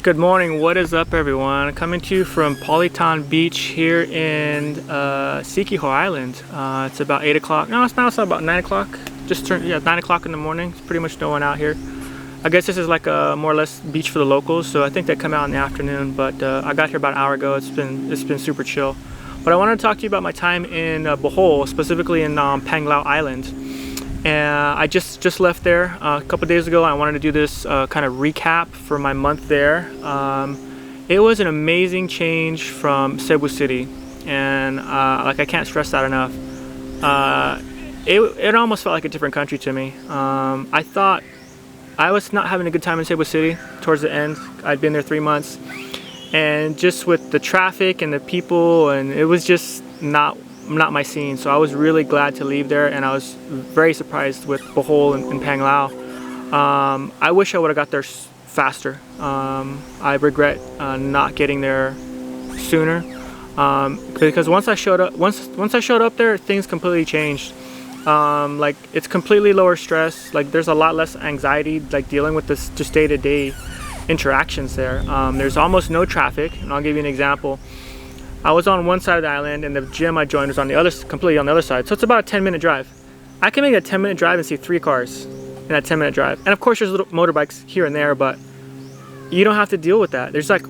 Good morning, what is up everyone? Coming to you from Polyton Beach here in Siquijor Island. It's about 8 o'clock. No, it's not, it's about 9 o'clock. Just turned, 9 o'clock in the morning. It's pretty much no one out here. I guess this is like a more or less beach for the locals, so I think they come out in the afternoon, but I got here about an hour ago. It's been super chill. But I wanted to talk to you about my time in Bohol, specifically in Panglao Island. And I just left there a couple days ago. I wanted to do this kind of recap for my month there. It was an amazing change from Cebu City, and like I can't stress that enough. It almost felt like a different country to me. I thought I was not having a good time in Cebu City towards the end. I'd been there 3 months, and just with the traffic and the people, and it was just not my scene. So I was really glad to leave there, and I was very surprised with Bohol and Panglao. I wish I would have got there faster. I regret not getting there sooner, because once I showed up there, things completely changed. Like, it's completely lower stress. Like, there's a lot less anxiety, like dealing with this just day-to-day interactions there. There's almost no traffic, and I'll give you an example. I was on one side of the island, and the gym I joined was on the other, completely on the other side. So it's about a 10-minute drive. I can make a 10-minute drive and see 3 cars in that 10-minute drive. And of course, there's little motorbikes here and there, but you don't have to deal with that. There's like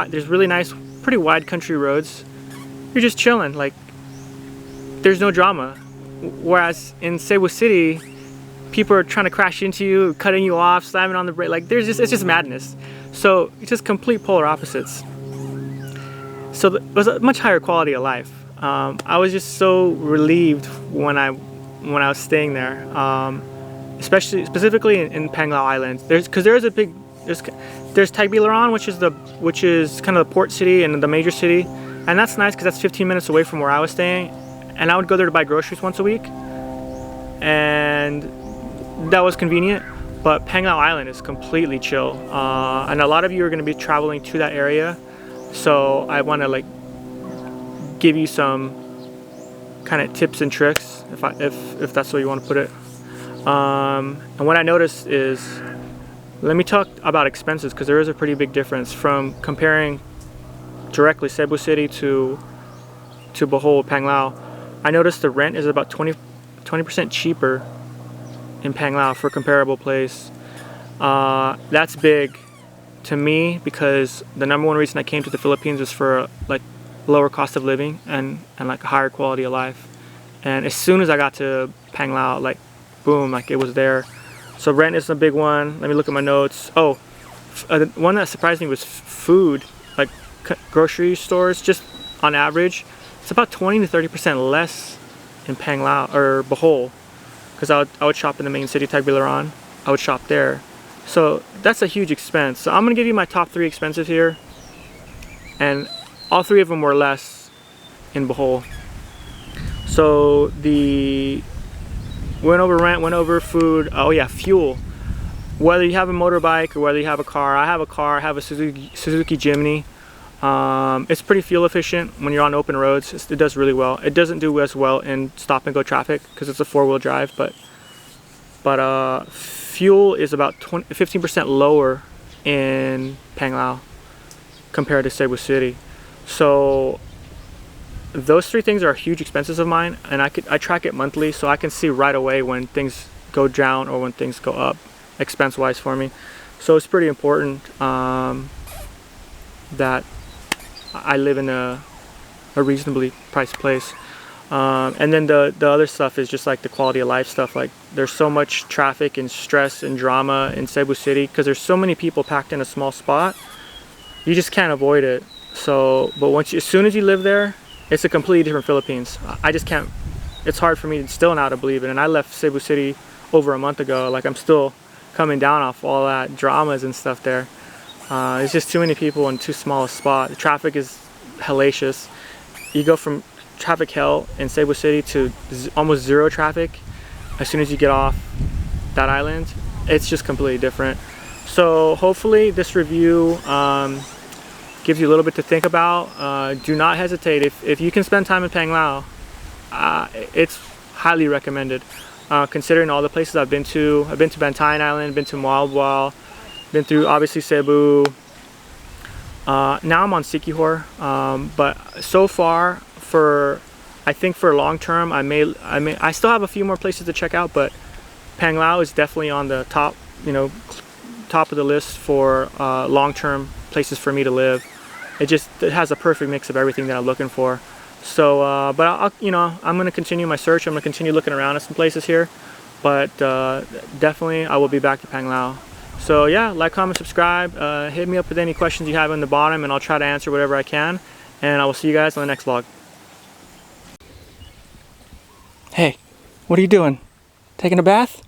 there's really nice, pretty wide country roads. You're just chilling. Like, there's no drama. Whereas in Cebu City, people are trying to crash into you, cutting you off, slamming on the brake. Like, it's just madness. So it's just complete polar opposites. So it was a much higher quality of life. I was just so relieved when I was staying there, specifically in Panglao Island. There's Tagbilaran, which is kind of the port city and the major city, and that's nice because that's 15 minutes away from where I was staying, and I would go there to buy groceries once a week, and that was convenient. But Panglao Island is completely chill, and a lot of you are going to be traveling to that area. So I want to like give you some kind of tips and tricks, if that's what you want to put it. And what I noticed is, let me talk about expenses, because there is a pretty big difference from comparing directly Cebu City to Bohol, Panglao. I noticed the rent is about 20% cheaper in Panglao for a comparable place. That's big to me, because the number one reason I came to the Philippines is for like lower cost of living and like a higher quality of life. And as soon as I got to Panglao, like boom, like it was there. So rent is a big one. Let me look at my notes. Oh, one that surprised me was food. Like grocery stores, just on average, it's about 20 to 30% less in Panglao or Bohol, because I would shop in the main city, Tagbilaran. I would shop there. So that's a huge expense. So I'm gonna give you my top 3 expenses here, and all 3 of them were less in Bohol. So went over rent, went over food. Oh yeah, fuel. Whether you have a motorbike or whether you have a car, I have a Suzuki Jimny. It's pretty fuel efficient when you're on open roads. It does really well. It doesn't do as well in stop and go traffic because it's a 4-wheel drive, but fuel is about 15% lower in Panglao compared to Cebu City. So those 3 things are huge expenses of mine, and I track it monthly, so I can see right away when things go down or when things go up expense-wise for me. So it's pretty important that I live in a reasonably priced place. And then the other stuff is just like the quality of life stuff. Like, there's so much traffic and stress and drama in Cebu City because there's so many people packed in a small spot. You just can't avoid it. So, but as soon as you live there, it's a completely different Philippines. I just can't. It's hard for me still now to believe it. And I left Cebu City over a month ago. Like, I'm still coming down off all that dramas and stuff there. It's just too many people in too small a spot. The traffic is hellacious. You go from traffic hell in Cebu City to almost zero traffic as soon as you get off that island. It's just completely different. So hopefully this review gives you a little bit to think about. Do not hesitate. If you can spend time in Panglao, it's highly recommended. Considering all the places I've been to. I've been to Bantayan Island, been to Malboal, been through obviously Cebu, now I'm on Sikihor, but so far I think for long term, I still have a few more places to check out, but Panglao is definitely on the top, top of the list for long-term places for me to live. It has a perfect mix of everything that I'm looking for. So, but I'm going to continue my search. I'm going to continue looking around at some places here, but definitely I will be back to Panglao. So yeah, like, comment, subscribe. Hit me up with any questions you have in the bottom, and I'll try to answer whatever I can. And I will see you guys on the next vlog. Hey, what are you doing? Taking a bath?